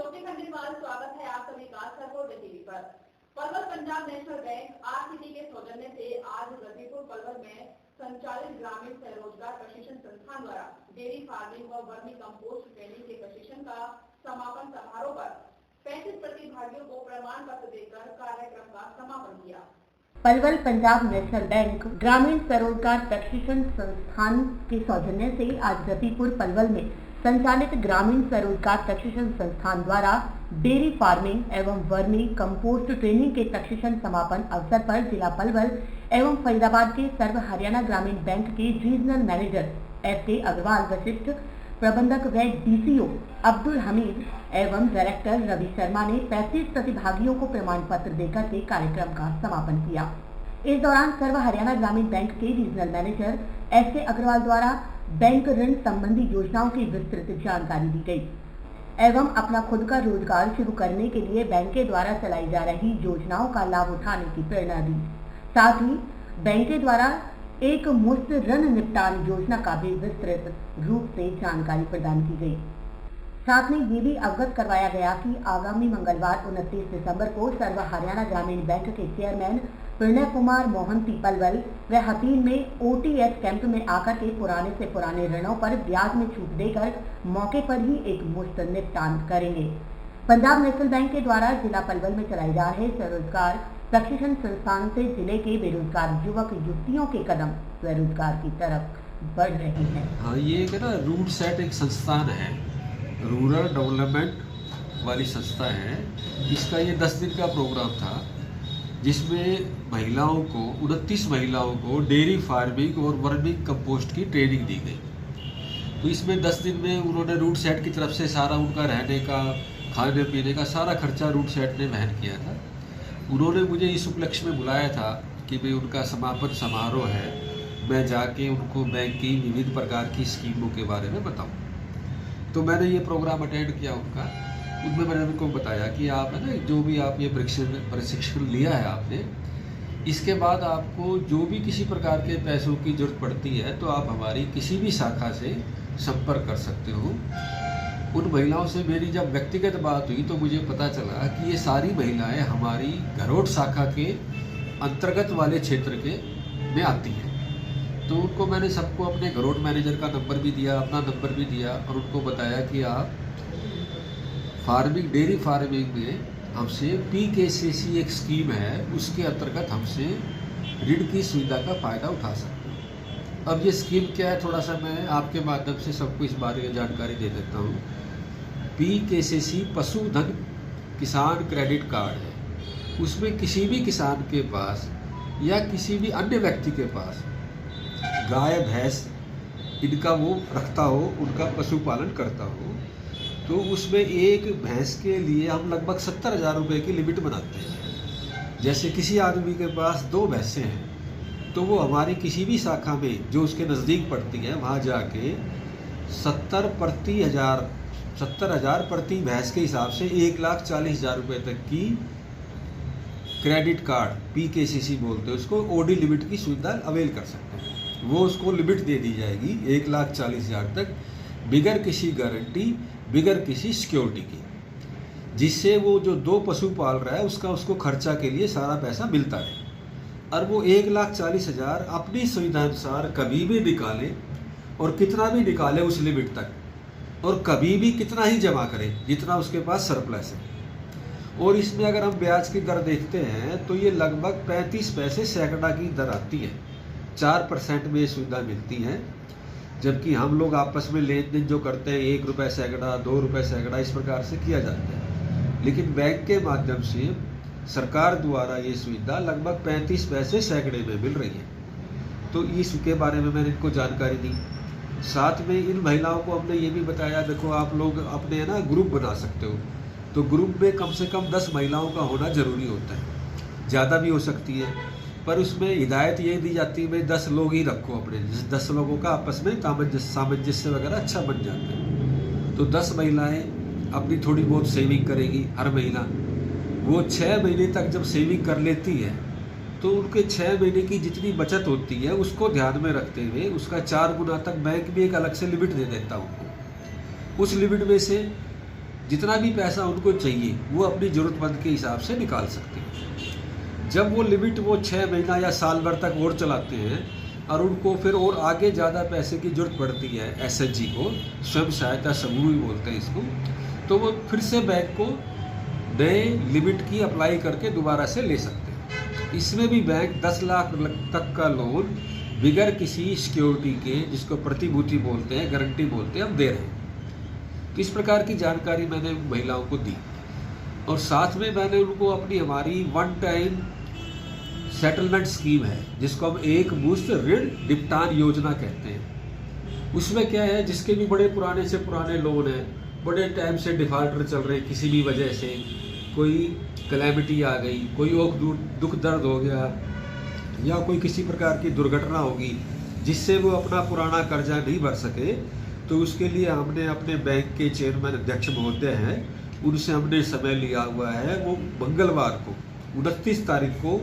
चौथे घंटे बाद स्वागत है आप सभी का सर्वोदय टीवी पर। पलवल पंजाब नेशनल बैंक आरसीटी के सौजन्य से आज रतीपुर पलवल में संचालित ग्रामीण स्वरोजगार प्रशिक्षण संस्थान द्वारा डेयरी फार्मिंग व वर्मी कंपोस्ट ट्रेनिंग के प्रशिक्षण का समापन समारोह पर 35 प्रतिभागियों को प्रमाण पत्र देकर कार्यक्रम का समापन किया। पलवल पंजाब नेशनल बैंक ग्रामीण स्वरोजगार प्रशिक्षण संस्थान के सौजन्य से आज रतीपुर पलवल में संचालित ग्रामीण स्वरोजगार प्रशिक्षण संस्थान द्वारा डेयरी फार्मिंग एवं वर्मी कंपोस्ट ट्रेनिंग के प्रशिक्षण समापन अवसर पर जिला पलवल एवं फरीदाबाद के सर्व हरियाणा ग्रामीण बैंक के रीजनल मैनेजर एस.के. अग्रवाल, वरिष्ठ प्रबंधक व डीसीओ अब्दुल हमीद एवं डायरेक्टर रवि शर्मा ने 35 प्रतिभागियों को प्रमाण पत्र देकर के कार्यक्रम का समापन किया। इस दौरान सर्व हरियाणा ग्रामीण बैंक के रीजनल मैनेजर एस.के. अग्रवाल द्वारा बैंक ऋण संबंधी योजनाओं की विस्तृत जानकारी दी गई एवं अपना खुद का रोजगार शुरू करने के लिए बैंक के द्वारा चलाई जा रही योजनाओं का लाभ उठाने की प्रेरणा दी। साथ ही बैंक के द्वारा एक मुफ्त ऋण निपटान योजना का भी विस्तृत रूप से जानकारी प्रदान की गई। साथ में ये भी अवगत करवाया गया कि आगामी मंगलवार 29 दिसंबर को सर्व हरियाणा ग्रामीण बैंक के चेयरमैन प्रणय कुमार मोहंती पलवल व हतीन में ओटीएस कैंप में आकर के पुराने से पुराने ऋणों पर ब्याज में छूट देकर मौके पर ही एक मुफ्त निपटान करेंगे। पंजाब नेशनल बैंक के द्वारा जिला पलवल में चलाए जा रहे स्वरोजगार प्रशिक्षण संस्थान से जिले के बेरोजगार युवक युवतियों के कदम स्वरोजगार की तरफ बढ़ रहे हैं। हाँ, ये एक ना रूट सेट एक संस्थान है, रूरल डेवलपमेंट वाली संस्था है। इसका ये 10 दिन का प्रोग्राम था जिसमें महिलाओं को 29 महिलाओं को डेयरी फार्मिंग और वर्मिंग कंपोस्ट की ट्रेनिंग दी गई। तो इसमें 10 दिन में उन्होंने रूट सेट की तरफ से सारा उनका रहने का, खाने पीने का सारा खर्चा रूट सेट ने वहन किया था। उन्होंने मुझे इस उपलक्ष्य में बुलाया था कि भाई उनका समापन समारोह है, मैं जाके उनको बैंक की विविध प्रकार की स्कीमों के बारे में बताऊँ। तो मैंने ये प्रोग्राम अटेंड किया उनका। उनमें मैंने उनको बताया कि आप है ना, जो भी आप ये प्रशिक्षण लिया है आपने, इसके बाद आपको जो भी किसी प्रकार के पैसों की जरूरत पड़ती है तो आप हमारी किसी भी शाखा से संपर्क कर सकते हो। उन महिलाओं से मेरी जब व्यक्तिगत बात हुई तो मुझे पता चला कि ये सारी महिलाएं हमारी घरोट शाखा के अंतर्गत वाले क्षेत्र के में आती हैं। तो उनको मैंने सबको अपने घरोट मैनेजर का नंबर भी दिया, अपना नंबर भी दिया और उनको बताया कि आप फार्मिंग डेयरी फार्मिंग में हमसे PKCC एक स्कीम है, उसके अंतर्गत हमसे ऋण की सुविधा का फ़ायदा उठा सकते हैं। अब ये स्कीम क्या है, थोड़ा सा मैं आपके माध्यम से सबको इस बारे में जानकारी दे देता हूँ। PKCC पशुधन किसान क्रेडिट कार्ड है। उसमें किसी भी किसान के पास या किसी भी अन्य व्यक्ति के पास गाय भैंस इनका वो रखता हो, उनका पशुपालन करता हो, तो उसमें एक भैंस के लिए हम लगभग 70,000 रुपये की लिमिट बनाते हैं। जैसे किसी आदमी के पास 2 भैंसें हैं तो वो हमारी किसी भी शाखा में जो उसके नज़दीक पड़ती है वहाँ जाके 70,000 प्रति भैंस के हिसाब से 1,40,000 रुपये तक की क्रेडिट कार्ड PKCC बोलते हैं उसको, OD लिमिट की सुविधा अवेल कर सकते हैं। वो उसको लिमिट दे दी जाएगी 1,40,000 तक, बिगर किसी गारंटी, बिगर किसी सिक्योरिटी की, जिससे वो जो 2 पशु पाल रहा है उसको खर्चा के लिए सारा पैसा मिलता है। और वो 1,40,000 अपनी सुविधानुसार कभी भी निकाले और कितना भी निकाले उस लिमिट तक, और कभी भी कितना ही जमा करे जितना उसके पास सरप्लस है। और इसमें अगर हम ब्याज की दर देखते हैं तो ये लगभग 35 पैसे सैकड़ा की दर आती है। 4% में ये सुविधा मिलती है, जबकि हम लोग आपस में लेन देन जो करते हैं 1 रुपये सैकड़ा, 2 रुपये सैकड़ा इस प्रकार से किया जाता है। लेकिन बैंक के माध्यम से सरकार द्वारा ये सुविधा लगभग 35 पैसे सैकड़े में मिल रही है। तो इसके बारे में मैंने इनको जानकारी दी। साथ में इन महिलाओं को हमने ये भी बताया, देखो आप लोग अपने ना ग्रुप बना सकते हो, तो ग्रुप में कम से कम 10 महिलाओं का होना ज़रूरी होता है, ज़्यादा भी हो सकती है, पर उसमें हिदायत ये दी जाती है भाई 10 लोग ही रखो अपने, जिस 10 लोगों का आपस में सामंजस्य वगैरह अच्छा बन जाता है। तो 10 महिलाएं अपनी थोड़ी बहुत सेविंग करेगी हर महीना। वो 6 महीने तक जब सेविंग कर लेती है तो उनके 6 महीने की जितनी बचत होती है उसको ध्यान में रखते हुए उसका 4 गुना तक बैंक भी एक अलग से लिमिट दे देता है उनको। उस लिमिट में से जितना भी पैसा उनको चाहिए वो अपनी ज़रूरतमंद के हिसाब से निकाल सकते हैं। जब वो लिमिट वो 6 महीना या साल भर तक और चलाते हैं और उनको फिर और आगे ज़्यादा पैसे की ज़रूरत पड़ती है, SHG को स्वयं सहायता समूह भी बोलते हैं इसको, तो वो फिर से बैंक को नए लिमिट की अप्लाई करके दोबारा से ले सकते हैं। इसमें भी बैंक 10 लाख तक का लोन बिगर किसी सिक्योरिटी के, जिसको प्रतिभूति बोलते हैं, गारंटी बोलते हैं, हम दे रहे हैं। तो इस प्रकार की जानकारी मैंने महिलाओं को दी और साथ में मैंने उनको अपनी हमारी वन टाइम सेटलमेंट स्कीम है, जिसको हम एक मुश्त ऋण निपटान योजना कहते हैं। उसमें क्या है, जिसके भी बड़े पुराने से पुराने लोन हैं, बड़े टाइम से डिफॉल्टर चल रहे हैं, किसी भी वजह से कोई कैलेमिटी आ गई, कोई और दुख दर्द हो गया या कोई किसी प्रकार की दुर्घटना होगी जिससे वो अपना पुराना कर्जा नहीं भर सके, तो उसके लिए हमने अपने बैंक के चेयरमैन अध्यक्ष महोदय हैं, उनसे हमने समय लिया हुआ है। वो मंगलवार को 29 तारीख को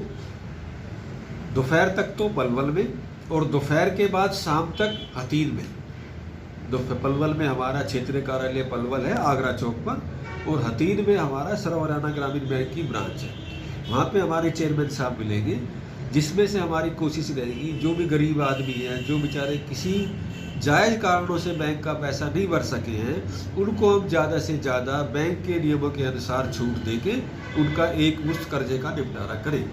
दोपहर तक तो पलवल में और दोपहर के बाद शाम तक हतीन में। पलवल में हमारा क्षेत्रीय कार्यालय पलवल है आगरा चौक पर, और हतीन में हमारा सर्व हरियाणा ग्रामीण बैंक की ब्रांच है। वहाँ पे हमारे चेयरमैन साहब मिलेंगे, जिसमें से हमारी कोशिश रहेगी जो भी गरीब आदमी हैं, जो बेचारे किसी जायज़ कारणों से बैंक का पैसा नहीं भर सके हैं, उनको हम ज़्यादा से ज़्यादा बैंक के नियमों के अनुसार छूट देके उनका एक मुश्त कर्जे का निपटारा करें।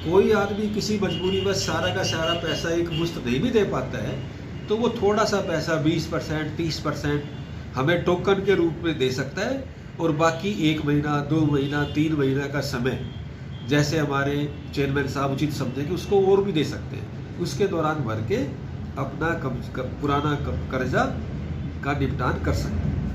कोई आदमी किसी मजबूरीवश सारा का सारा पैसा एक मुश्त नहीं भी दे पाता है, तो वो थोड़ा सा पैसा 20%, 30% हमें टोकन के रूप में दे सकता है, और बाकी 1 महीना, 2 महीना, 3 महीना का समय जैसे हमारे चेयरमैन साहब उचित समझेंगे उसको और भी दे सकते हैं। उसके दौरान भर के अपना पुराना कर्जा का निपटान कर सकते हैं।